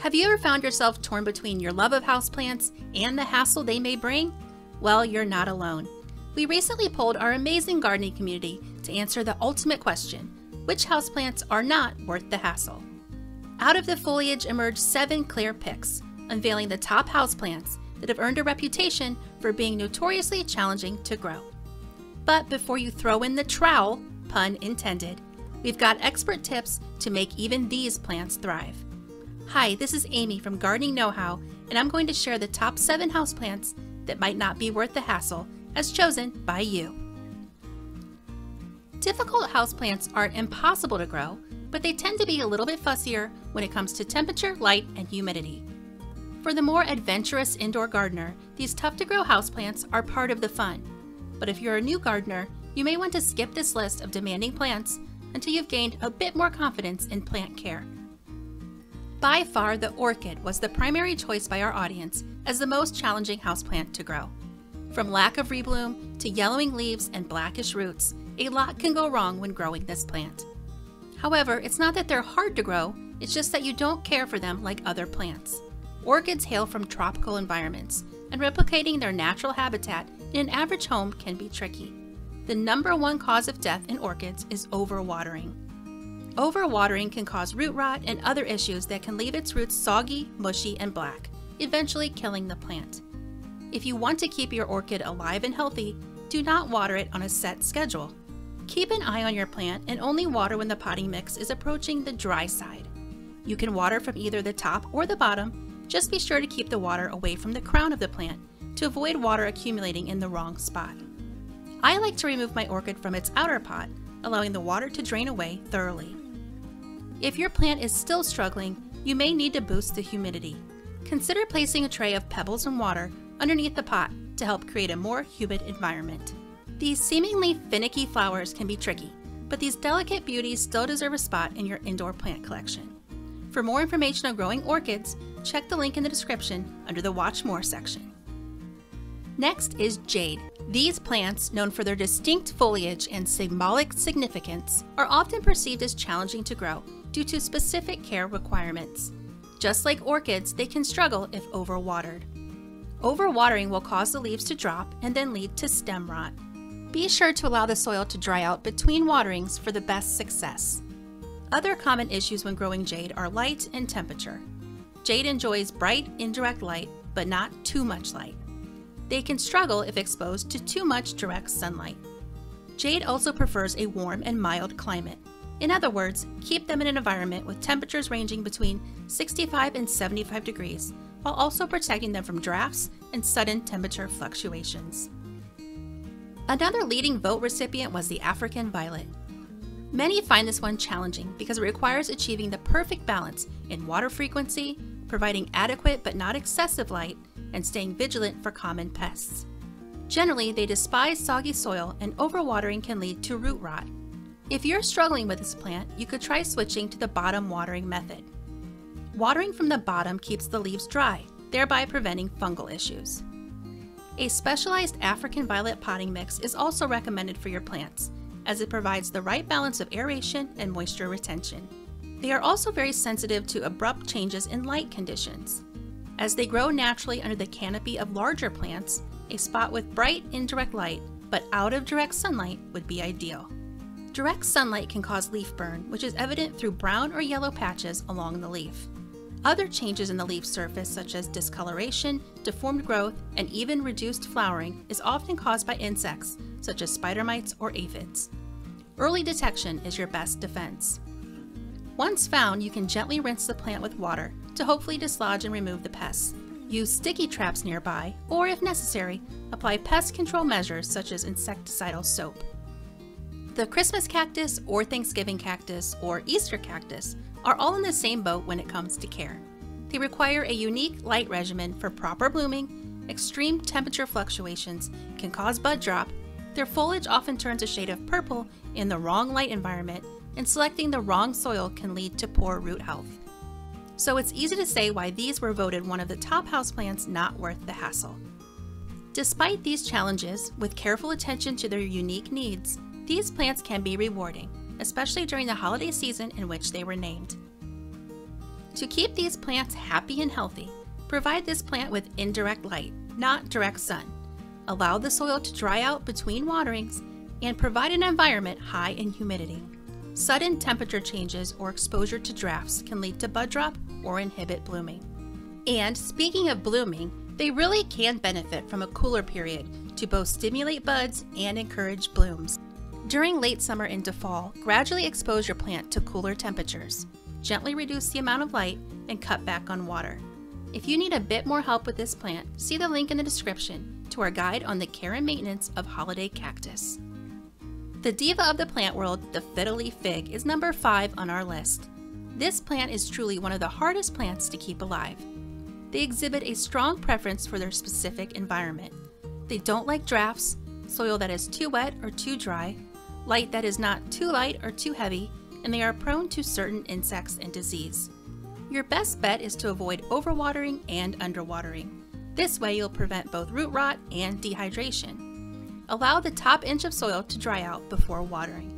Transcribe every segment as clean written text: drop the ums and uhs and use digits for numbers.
Have you ever found yourself torn between your love of houseplants and the hassle they may bring? Well, you're not alone. We recently polled our amazing gardening community to answer the ultimate question: which houseplants are not worth the hassle? Out of the foliage emerged 7 clear picks, unveiling the top houseplants that have earned a reputation for being notoriously challenging to grow. But before you throw in the trowel, pun intended, we've got expert tips to make even these plants thrive. Hi, this is Amy from Gardening Know-How, and I'm going to share the top 7 houseplants that might not be worth the hassle, as chosen by you. Difficult houseplants aren't impossible to grow, but they tend to be a little bit fussier when it comes to temperature, light, and humidity. For the more adventurous indoor gardener, these tough-to-grow houseplants are part of the fun. But if you're a new gardener, you may want to skip this list of demanding plants until you've gained a bit more confidence in plant care. By far, the orchid was the primary choice by our audience as the most challenging houseplant to grow. From lack of rebloom to yellowing leaves and blackish roots, a lot can go wrong when growing this plant. However, it's not that they're hard to grow, it's just that you don't care for them like other plants. Orchids hail from tropical environments, and replicating their natural habitat in an average home can be tricky. The #1 cause of death in orchids is overwatering. Overwatering can cause root rot and other issues that can leave its roots soggy, mushy, and black, eventually killing the plant. If you want to keep your orchid alive and healthy, do not water it on a set schedule. Keep an eye on your plant and only water when the potting mix is approaching the dry side. You can water from either the top or the bottom. Just be sure to keep the water away from the crown of the plant to avoid water accumulating in the wrong spot. I like to remove my orchid from its outer pot, allowing the water to drain away thoroughly. If your plant is still struggling, you may need to boost the humidity. Consider placing a tray of pebbles and water underneath the pot to help create a more humid environment. These seemingly finicky flowers can be tricky, but these delicate beauties still deserve a spot in your indoor plant collection. For more information on growing orchids, check the link in the description under the Watch More section. Next is Jade. These plants, known for their distinct foliage and symbolic significance, are often perceived as challenging to grow due to specific care requirements. Just like orchids, they can struggle if overwatered. Overwatering will cause the leaves to drop and then lead to stem rot. Be sure to allow the soil to dry out between waterings for the best success. Other common issues when growing jade are light and temperature. Jade enjoys bright, indirect light, but not too much light. They can struggle if exposed to too much direct sunlight. Jade also prefers a warm and mild climate. In other words, keep them in an environment with temperatures ranging between 65 and 75 degrees, while also protecting them from drafts and sudden temperature fluctuations. Another leading vote recipient was the African violet. Many find this one challenging because it requires achieving the perfect balance in water frequency, providing adequate but not excessive light, and staying vigilant for common pests. Generally, they despise soggy soil, and overwatering can lead to root rot. If you're struggling with this plant, you could try switching to the bottom watering method. Watering from the bottom keeps the leaves dry, thereby preventing fungal issues. A specialized African violet potting mix is also recommended for your plants, as it provides the right balance of aeration and moisture retention. They are also very sensitive to abrupt changes in light conditions. As they grow naturally under the canopy of larger plants, a spot with bright, indirect light, but out of direct sunlight would be ideal. Direct sunlight can cause leaf burn, which is evident through brown or yellow patches along the leaf. Other changes in the leaf surface, such as discoloration, deformed growth, and even reduced flowering, is often caused by insects, such as spider mites or aphids. Early detection is your best defense. Once found, you can gently rinse the plant with water to hopefully dislodge and remove the pests. Use sticky traps nearby, or if necessary, apply pest control measures such as insecticidal soap. The Christmas cactus or Thanksgiving cactus or Easter cactus are all in the same boat when it comes to care. They require a unique light regimen for proper blooming. Extreme temperature fluctuations can cause bud drop. Their foliage often turns a shade of purple in the wrong light environment, and selecting the wrong soil can lead to poor root health. So it's easy to say why these were voted one of the top houseplants not worth the hassle. Despite these challenges, with careful attention to their unique needs, these plants can be rewarding, especially during the holiday season in which they were named. To keep these plants happy and healthy, provide this plant with indirect light, not direct sun. Allow the soil to dry out between waterings and provide an environment high in humidity. Sudden temperature changes or exposure to drafts can lead to bud drop or inhibit blooming. And speaking of blooming, they really can benefit from a cooler period to both stimulate buds and encourage blooms. During late summer into fall, gradually expose your plant to cooler temperatures. Gently reduce the amount of light and cut back on water. If you need a bit more help with this plant, see the link in the description to our guide on the care and maintenance of holiday cactus. The diva of the plant world, the Fiddle Leaf Fig, is number 5 on our list. This plant is truly one of the hardest plants to keep alive. They exhibit a strong preference for their specific environment. They don't like drafts, soil that is too wet or too dry, light that is not too light or too heavy, and they are prone to certain insects and disease. Your best bet is to avoid overwatering and underwatering. This way you'll prevent both root rot and dehydration. Allow the top inch of soil to dry out before watering.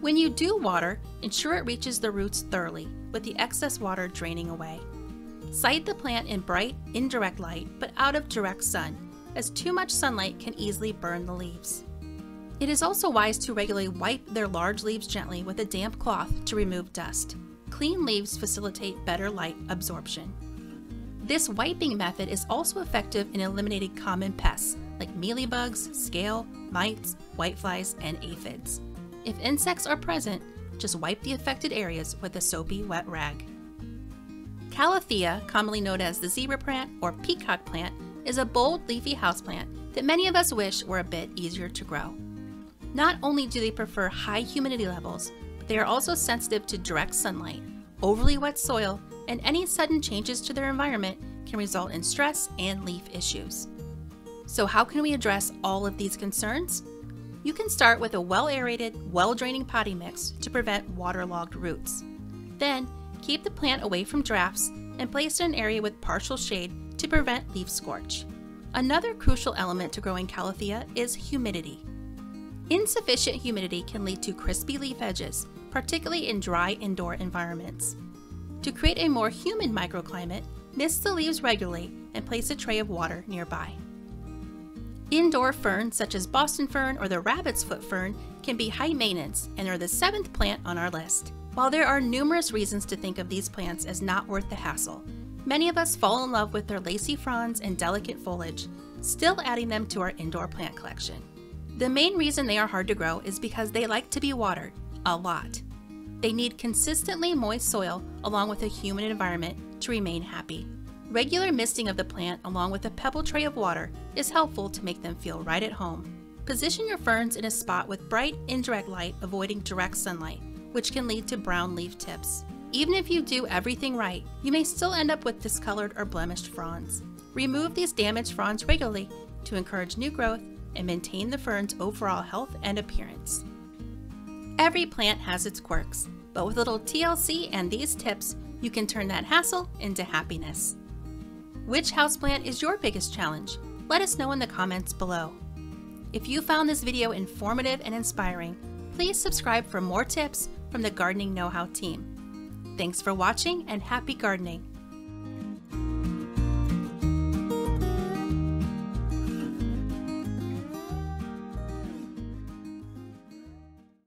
When you do water, ensure it reaches the roots thoroughly, with the excess water draining away. Site the plant in bright, indirect light, but out of direct sun, as too much sunlight can easily burn the leaves. It is also wise to regularly wipe their large leaves gently with a damp cloth to remove dust. Clean leaves facilitate better light absorption. This wiping method is also effective in eliminating common pests like mealybugs, scale, mites, whiteflies, and aphids. If insects are present, just wipe the affected areas with a soapy wet rag. Calathea, commonly known as the zebra plant or peacock plant, is a bold leafy houseplant that many of us wish were a bit easier to grow. Not only do they prefer high humidity levels, but they are also sensitive to direct sunlight, overly wet soil, and any sudden changes to their environment can result in stress and leaf issues. So how can we address all of these concerns? You can start with a well-aerated, well-draining potting mix to prevent waterlogged roots. Then, keep the plant away from drafts and place it in an area with partial shade to prevent leaf scorch. Another crucial element to growing Calathea is humidity. Insufficient humidity can lead to crispy leaf edges, particularly in dry indoor environments. To create a more humid microclimate, mist the leaves regularly and place a tray of water nearby. Indoor ferns such as Boston fern or the rabbit's foot fern can be high maintenance and are the 7th plant on our list. While there are numerous reasons to think of these plants as not worth the hassle, many of us fall in love with their lacy fronds and delicate foliage, still adding them to our indoor plant collection. The main reason they are hard to grow is because they like to be watered a lot. They need consistently moist soil along with a humid environment to remain happy. Regular misting of the plant along with a pebble tray of water is helpful to make them feel right at home. Position your ferns in a spot with bright, indirect light, avoiding direct sunlight, which can lead to brown leaf tips. Even if you do everything right, you may still end up with discolored or blemished fronds. Remove these damaged fronds regularly to encourage new growth and maintain the fern's overall health and appearance. Every plant has its quirks, but with a little TLC and these tips, you can turn that hassle into happiness. Which houseplant is your biggest challenge? Let us know in the comments below. If you found this video informative and inspiring, please subscribe for more tips from the Gardening Know-How team. Thanks for watching and happy gardening!